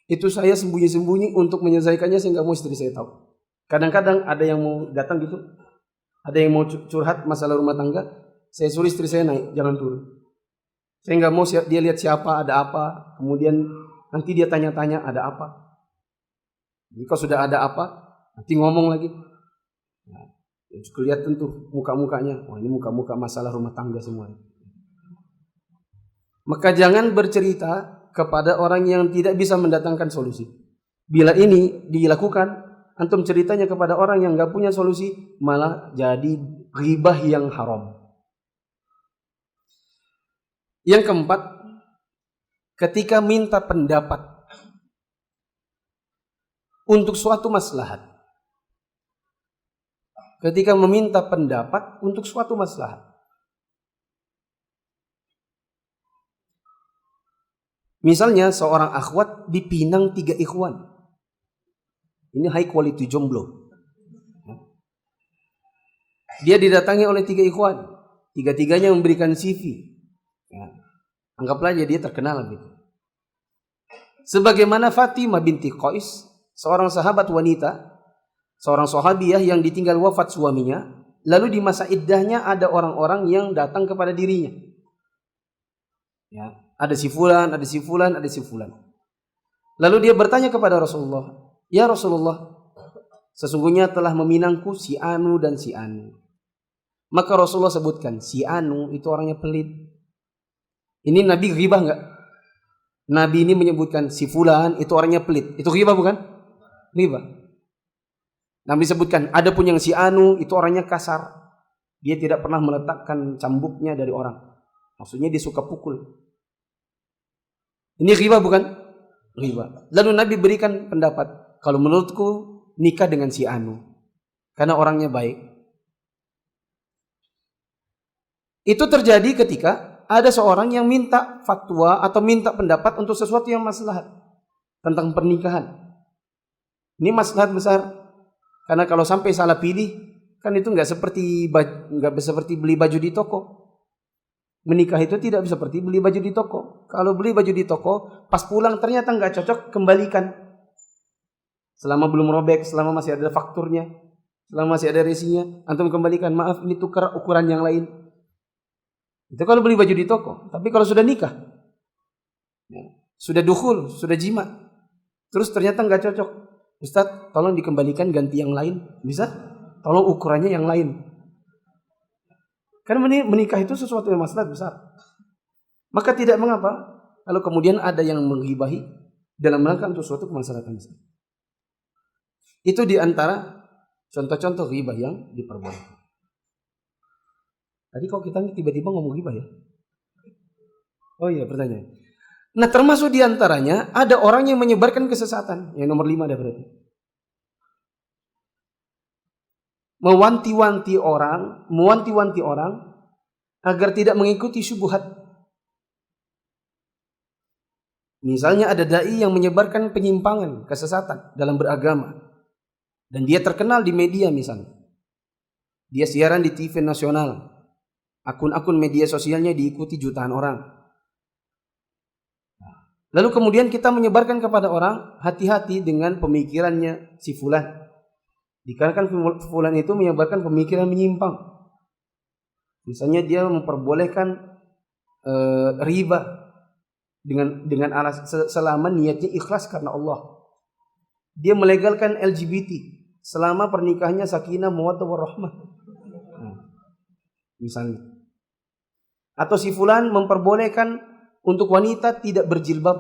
itu saya sembunyi-sembunyi untuk menyelesaikannya, saya nggak mau istri saya tahu. Kadang-kadang ada yang mau datang gitu, ada yang mau curhat masalah rumah tangga, saya suruh istri saya naik, jangan turun. Saya nggak mau dia lihat siapa, ada apa, kemudian nanti dia tanya-tanya ada apa. Jika sudah ada apa, nanti ngomong lagi. Nah, kelihatan tuh muka-mukanya, wah ini muka-muka masalah rumah tangga semua. Maka jangan bercerita kepada orang yang tidak bisa mendatangkan solusi. Bila ini dilakukan, antum ceritanya kepada orang yang nggak punya solusi, malah jadi ghibah yang haram. Yang keempat, ketika minta pendapat untuk suatu maslahat. Ketika meminta pendapat untuk suatu maslahat. Misalnya seorang akhwat dipinang 3 ikhwan. Ini high quality jomblo. Dia didatangi oleh 3 ikhwan. 3-tiganya memberikan CV. Ya. Anggaplah dia terkenal gitu. Sebagaimana Fatimah binti Qais, seorang sahabat wanita, seorang sahabiyah yang ditinggal wafat suaminya, lalu di masa iddahnya ada orang-orang yang datang kepada dirinya. Ya, ada si fulan, ada si fulan, ada si fulan. Lalu dia bertanya kepada Rasulullah, "Ya Rasulullah, sesungguhnya telah meminangku si Anu dan si Anu." Maka Rasulullah sebutkan, si Anu itu orangnya pelit. Ini Nabi ghibah enggak? Nabi ini menyebutkan si fulan itu orangnya pelit. Itu ghibah bukan? Ghibah. Nabi sebutkan, ada pun yang si Anu itu orangnya kasar. Dia tidak pernah meletakkan cambuknya dari orang. Maksudnya dia suka pukul. Ini ghibah bukan? Ghibah. Lalu Nabi berikan pendapat, kalau menurutku nikah dengan si Anu karena orangnya baik. Itu terjadi ketika ada seorang yang minta fatwa atau minta pendapat untuk sesuatu yang maslahat tentang pernikahan. Ini maslahat besar. Karena kalau sampai salah pilih, kan itu nggak seperti beli baju di toko. Menikah itu tidak seperti beli baju di toko. Kalau beli baju di toko, pas pulang ternyata nggak cocok, kembalikan. Selama belum robek, selama masih ada fakturnya, selama masih ada resinya, antum kembalikan. Maaf, ini tukar ukuran yang lain. Itu kalau beli baju di toko. Tapi kalau sudah nikah, ya, sudah dukhul, sudah jima, terus ternyata nggak cocok, Ustadz, tolong dikembalikan ganti yang lain, bisa? Tolong ukurannya yang lain. Karena menikah itu sesuatu yang maslahat besar. Maka tidak mengapa kalau kemudian ada yang menghibahi dalam rangka untuk suatu kemaslahatan besar. Itu diantara contoh-contoh ghibah yang diperbolehkan. Tadi kok kita tiba-tiba ngomong ghibah ya? Oh iya, pertanyaan. Nah, termasuk diantaranya ada orang yang menyebarkan kesesatan. Yang nomor 5 ada berarti. Mewanti-wanti orang agar tidak mengikuti syubhat. Misalnya ada dai yang menyebarkan penyimpangan, kesesatan dalam beragama. Dan dia terkenal di media misalnya. Dia siaran di TV nasional. Akun-akun media sosialnya diikuti jutaan orang. Lalu kemudian kita menyebarkan kepada orang, hati-hati dengan pemikirannya si fulan. Dikarenakan fulan itu menyebarkan pemikiran menyimpang. Misalnya dia memperbolehkan riba dengan selama niatnya ikhlas karena Allah. Dia melegalkan LGBT selama pernikahannya sakinah mawaddah warahmah. misalnya. Atau si fulan memperbolehkan untuk wanita tidak berjilbab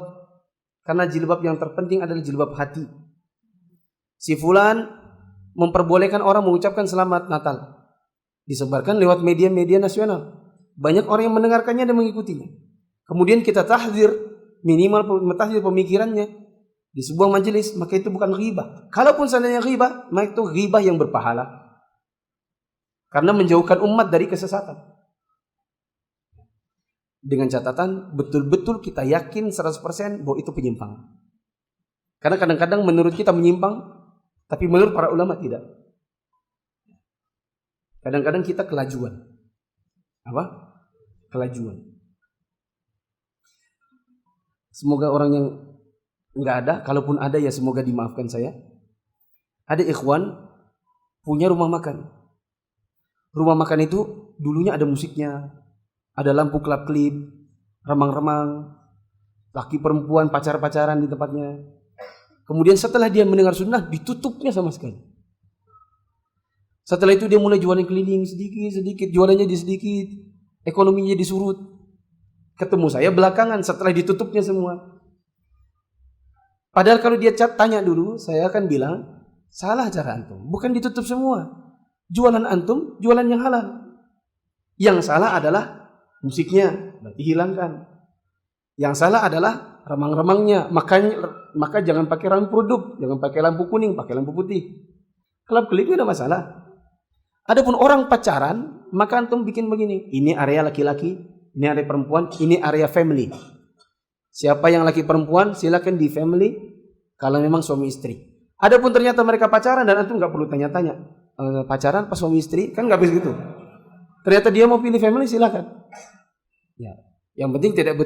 karena jilbab yang terpenting adalah jilbab hati. Si fulan memperbolehkan orang mengucapkan selamat Natal. Disebarkan lewat media-media nasional. Banyak orang yang mendengarkannya dan mengikutinya. Kemudian kita tahdzir, minimal tahdzir pemikirannya di sebuah majelis, maka itu bukan ghibah. Kalaupun seandainya ghibah, maka itu ghibah yang berpahala. Karena menjauhkan umat dari kesesatan. Dengan catatan betul-betul kita yakin 100% bahwa itu penyimpangan. Karena kadang-kadang menurut kita menyimpang, tapi menurut para ulama tidak. Kadang-kadang kita kelajuan. Apa? Kelajuan. Semoga orang yang nggak ada, kalaupun ada ya semoga dimaafkan saya. Ada ikhwan punya rumah makan. Rumah makan itu dulunya ada musiknya, ada lampu kelap-kelip, remang-remang, laki perempuan pacar-pacaran di tempatnya. Kemudian setelah dia mendengar sunnah, ditutupnya sama sekali. Setelah itu dia mulai jualan keliling sedikit-sedikit, jualannya di sedikit, ekonominya disurut. Ketemu saya belakangan setelah ditutupnya semua. Padahal kalau dia tanya dulu, saya akan bilang, salah cara antum, bukan ditutup semua. Jualan antum, jualan yang halal. Yang salah adalah musiknya, berarti hilangkan. Yang salah adalah remang-remangnya, maka jangan pakai lampu redup, jangan pakai lampu kuning, pakai lampu putih. Kelap-kelip itu ada masalah. Adapun orang pacaran, maka antum bikin begini. Ini area laki-laki, ini area perempuan, ini area family. Siapa yang laki perempuan silakan di family kalau memang suami istri. Adapun ternyata mereka pacaran dan antum nggak perlu tanya-tanya. Pacaran pas suami istri kan nggak bisa gitu. Ternyata dia mau pilih family silakan. Ya, yang penting tidak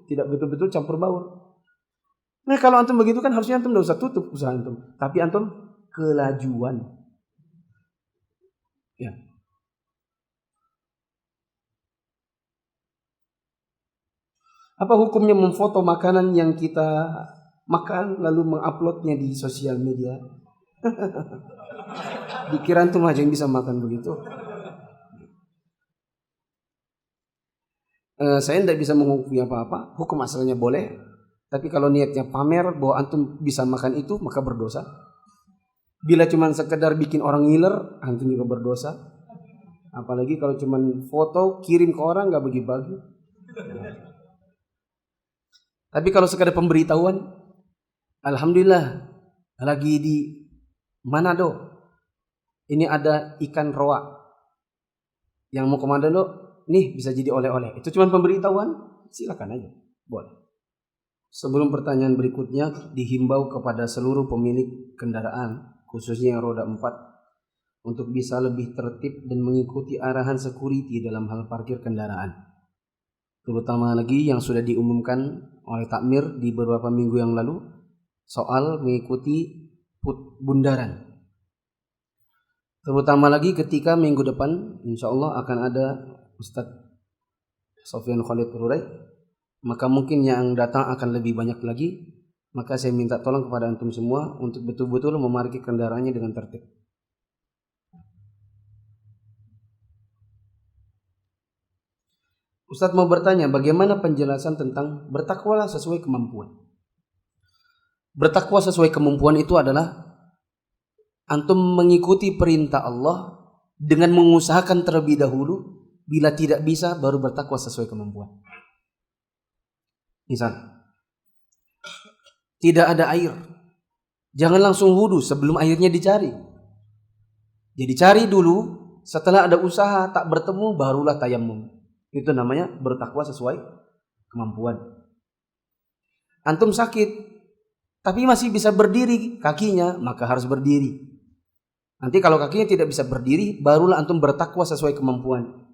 betul-betul campur baur. Nah kalau antum begitu kan harusnya antum tidak usah tutup usaha antum, tapi antum kelajuan. Ya. Apa hukumnya memfoto makanan yang kita makan lalu menguploadnya di sosial media? Dikira antum aja yang bisa makan begitu. Saya tidak bisa menghukumi apa-apa. Hukum asalnya boleh, tapi kalau niatnya pamer bahwa antum bisa makan itu, maka berdosa. Bila cuma sekedar bikin orang ngiler, antum juga berdosa. Apalagi kalau cuma foto kirim ke orang nggak bagi-bagi. Tapi kalau sekadar pemberitahuan, alhamdulillah lagi di Manado. Ini ada ikan roa. Yang mau ke Manado, nih bisa jadi oleh-oleh. Itu cuma pemberitahuan, silakan aja, boleh. Sebelum pertanyaan berikutnya, dihimbau kepada seluruh pemilik kendaraan, khususnya yang roda 4, untuk bisa lebih tertib dan mengikuti arahan security dalam hal parkir kendaraan. Terutama lagi yang sudah diumumkan oleh takmir di beberapa minggu yang lalu soal mengikuti bundaran. Terutama lagi ketika minggu depan insya Allah akan ada Ustadz Sofyan Khalid Rurai, maka mungkin yang datang akan lebih banyak lagi. Maka saya minta tolong kepada antum semua untuk betul-betul memarkir kendaraannya dengan tertib. Ustadz mau bertanya, bagaimana penjelasan tentang bertakwalah sesuai kemampuan? Bertakwa sesuai kemampuan itu adalah antum mengikuti perintah Allah dengan mengusahakan terlebih dahulu. Bila tidak bisa, baru bertakwa sesuai kemampuan. Misal, tidak ada air, jangan langsung wudu sebelum airnya dicari. Jadi cari dulu, setelah ada usaha tak bertemu, barulah tayamum. Itu namanya bertakwa sesuai kemampuan. Antum sakit, tapi masih bisa berdiri kakinya, maka harus berdiri. Nanti kalau kakinya tidak bisa berdiri, barulah antum bertakwa sesuai kemampuan.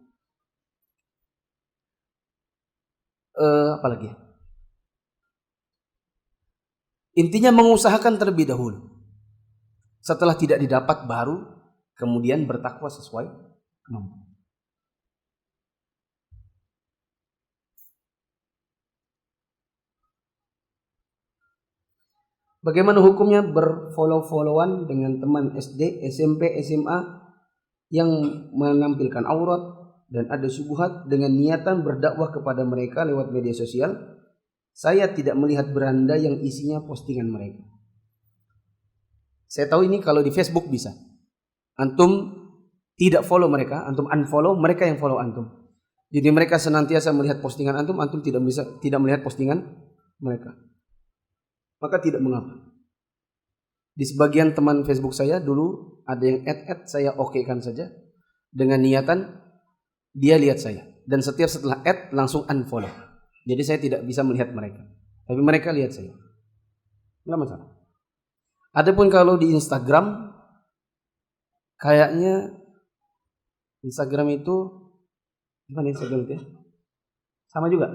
Apalagi? Intinya mengusahakan terlebih dahulu. Setelah tidak didapat, baru kemudian bertakwa sesuai kemampuan. Bagaimana hukumnya berfollow-followan dengan teman SD, SMP, SMA yang menampilkan aurat dan ada syubhat dengan niatan berdakwah kepada mereka lewat media sosial, saya tidak melihat beranda yang isinya postingan mereka. Saya tahu ini kalau di Facebook bisa. Antum tidak follow mereka, antum unfollow, mereka yang follow antum. Jadi mereka senantiasa melihat postingan antum, antum tidak melihat postingan mereka. Maka tidak mengapa. Di sebagian teman Facebook saya dulu ada yang add saya okekan saja dengan niatan dia lihat saya, dan setiap setelah add langsung unfollow. Jadi saya tidak bisa melihat mereka, tapi mereka lihat saya. Enggak masalah. Adapun kalau di Instagram, kayaknya Instagram itu gimana Instagram itu ya? Sama juga.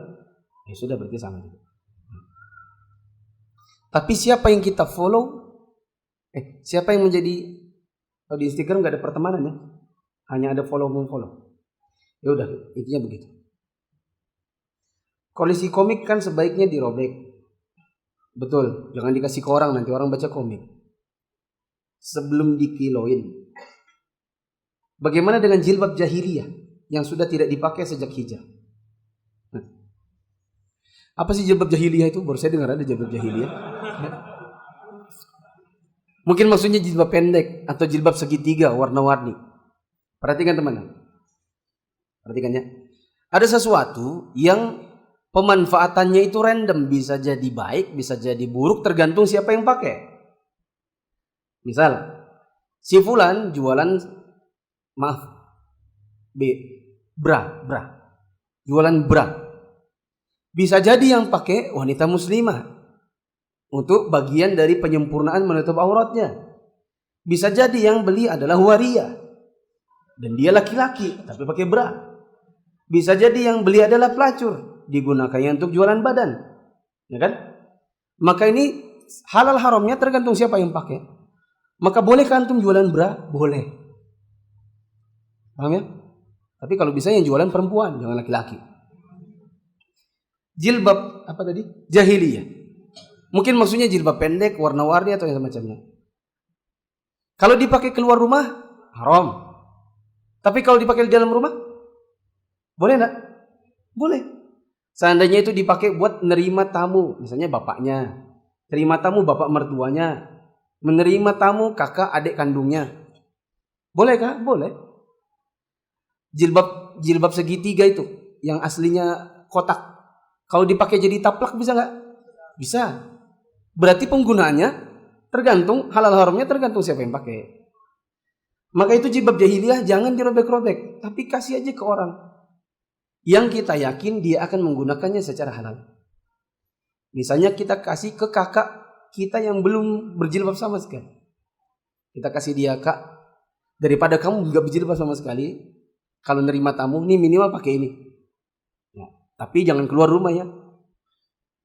Ya sudah, berarti sama juga. Tapi siapa yang kita follow? Siapa yang menjadi, kalau di Instagram nggak ada pertemanan ya, hanya ada follow. Ya udah, intinya begitu. Koleksi komik kan sebaiknya dirobek. Betul, jangan dikasih ke orang, nanti orang baca komik. Sebelum dikiloin. Bagaimana dengan jilbab jahiliyah yang sudah tidak dipakai sejak hijrah? Apa sih jilbab jahiliyah itu? Baru saya dengar ada jilbab jahiliyah. Mungkin maksudnya jilbab pendek atau jilbab segitiga warna-warni. Perhatikan teman-teman. Perhatikan ya. Ada sesuatu yang pemanfaatannya itu random, bisa jadi baik, bisa jadi buruk, tergantung siapa yang pakai. Misal, si fulan jualan bra. Jualan bra. Bisa jadi yang pakai wanita muslimah untuk bagian dari penyempurnaan menutup auratnya. Bisa jadi yang beli adalah waria dan dia laki-laki tapi pakai bra. Bisa jadi yang beli adalah pelacur, digunakannya untuk jualan badan, ya kan? Maka ini halal haramnya tergantung siapa yang pakai. Maka bolehkah antum jualan bra? Boleh. Paham ya? Tapi kalau bisa yang jualan perempuan, jangan laki-laki. Jilbab apa tadi? Jahiliyah. Mungkin maksudnya jilbab pendek, warna-warni atau yang semacamnya. Kalau dipakai keluar rumah, haram. Tapi kalau dipakai di dalam rumah, boleh enggak? Boleh. Seandainya itu dipakai buat menerima tamu, misalnya bapaknya, terima tamu bapak mertuanya, menerima tamu kakak adik kandungnya. Boleh kah? Boleh. Jilbab segitiga itu yang aslinya kotak, kalau dipakai jadi taplak bisa enggak? Bisa. Berarti penggunaannya tergantung, halal haramnya tergantung siapa yang pakai. Maka itu jilbab jahiliyah jangan dirobek-robek, tapi kasih aja ke orang yang kita yakin dia akan menggunakannya secara halal. Misalnya kita kasih ke kakak kita yang belum berjilbab sama sekali. Kita kasih dia, kak, daripada kamu gak berjilbab sama sekali, kalau nerima tamu nih minimal pakai ini. Ya, tapi jangan keluar rumah ya.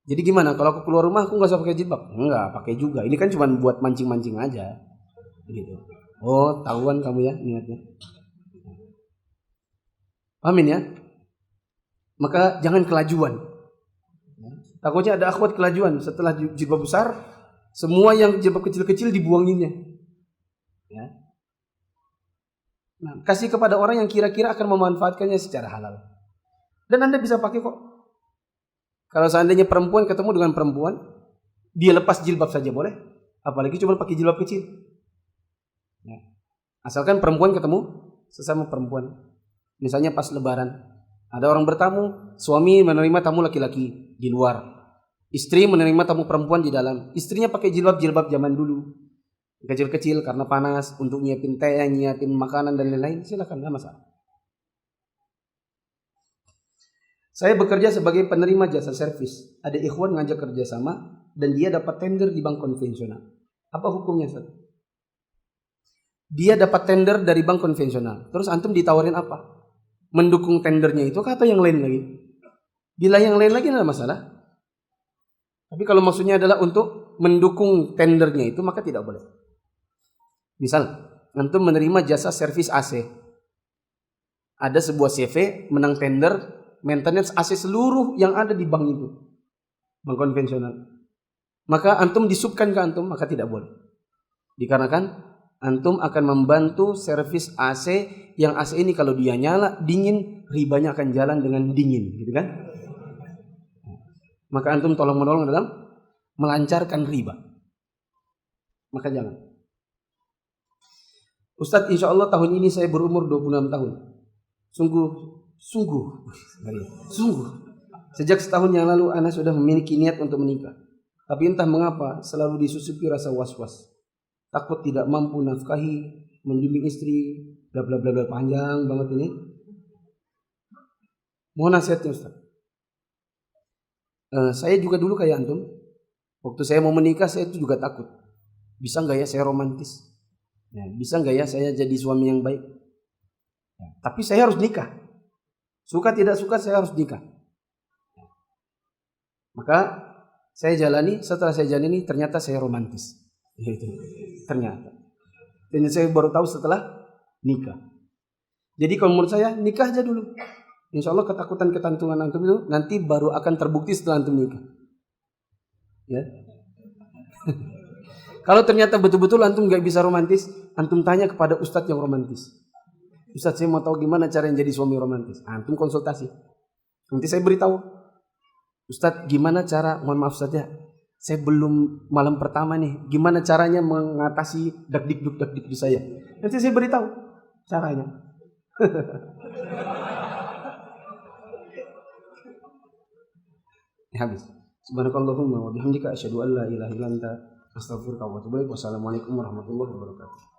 Jadi gimana kalau aku keluar rumah aku nggak usah pakai jilbab? Enggak, pakai juga. Ini kan cuma buat mancing-mancing aja. Gitu. Oh, tahuan kamu ya niatnya. Amin ya. Maka jangan kelajuan. Takutnya ada akhwat kelajuan setelah jilbab besar, semua yang jilbab kecil-kecil dibuanginnya. Ya. Nah, kasih kepada orang yang kira-kira akan memanfaatkannya secara halal. Dan Anda bisa pakai kok. Kalau seandainya perempuan ketemu dengan perempuan, dia lepas jilbab saja boleh, apalagi cuma pakai jilbab kecil. Ya. Asalkan perempuan ketemu sesama perempuan. Misalnya pas lebaran, ada orang bertamu, suami menerima tamu laki-laki di luar, istri menerima tamu perempuan di dalam. Istrinya pakai jilbab zaman dulu, kecil-kecil karena panas, untuk nyiapin teh, nyiapin makanan dan lain-lain, silakan, nggak masalah. Saya bekerja sebagai penerima jasa servis. Ada ikhwan ngajak kerjasama dan dia dapat tender di bank konvensional. Apa hukumnya, Ustaz? Dia dapat tender dari bank konvensional. Terus antum ditawarin apa? Mendukung tendernya itu atau yang lain lagi? Bila yang lain lagi tidak masalah. Tapi kalau maksudnya adalah untuk mendukung tendernya itu, maka tidak boleh. Misal, antum menerima jasa servis AC. Ada sebuah CV menang tender maintenance AC seluruh yang ada di bank itu, bank konvensional. Maka antum disubkan ke antum, maka tidak boleh. Dikarenakan Antum akan membantu servis AC yang AC ini kalau dia nyala dingin, ribanya akan jalan dengan dingin, gitu kan? Maka antum tolong menolong dalam melancarkan riba. Maka jangan. Ustadz, insya Allah tahun ini saya berumur 26 tahun. Sungguh. Sejak setahun yang lalu ana sudah memiliki niat untuk menikah. Tapi entah mengapa selalu disusupi rasa was-was. Takut tidak mampu nafkahi, membimbing istri, bla bla bla bla, panjang banget ini. Mohon nasihatnya Ustaz. Saya juga dulu kayak antum. Waktu saya mau menikah saya itu juga takut. Bisa nggak ya saya romantis? Ya, bisa nggak ya saya jadi suami yang baik? Ya, tapi saya harus nikah. Suka tidak suka saya harus nikah. Maka saya jalani, setelah saya jalani ternyata saya romantis. Ternyata. Dan saya baru tahu setelah nikah. Jadi kalau menurut saya nikah aja dulu. Insya Allah ketakutan-ketantungan antum itu nanti baru akan terbukti setelah antum nikah. Ya. Kalau ternyata betul-betul antum gak bisa romantis, antum tanya kepada ustadz yang romantis. Ustadz, saya mau tahu gimana cara jadi suami romantis. Antum konsultasi. Nanti saya beritahu. Ustadz, gimana cara, mohon maaf Ustadz ya, saya belum malam pertama nih, gimana caranya mengatasi dak-dik-duk di saya. Nanti saya beritahu caranya. Habis. Subhanakallahumma wa bihamdika asyhadu an la ilaha illa anta astaghfiruka wa atubu ilaik. Wassalamualaikum warahmatullahi wabarakatuh.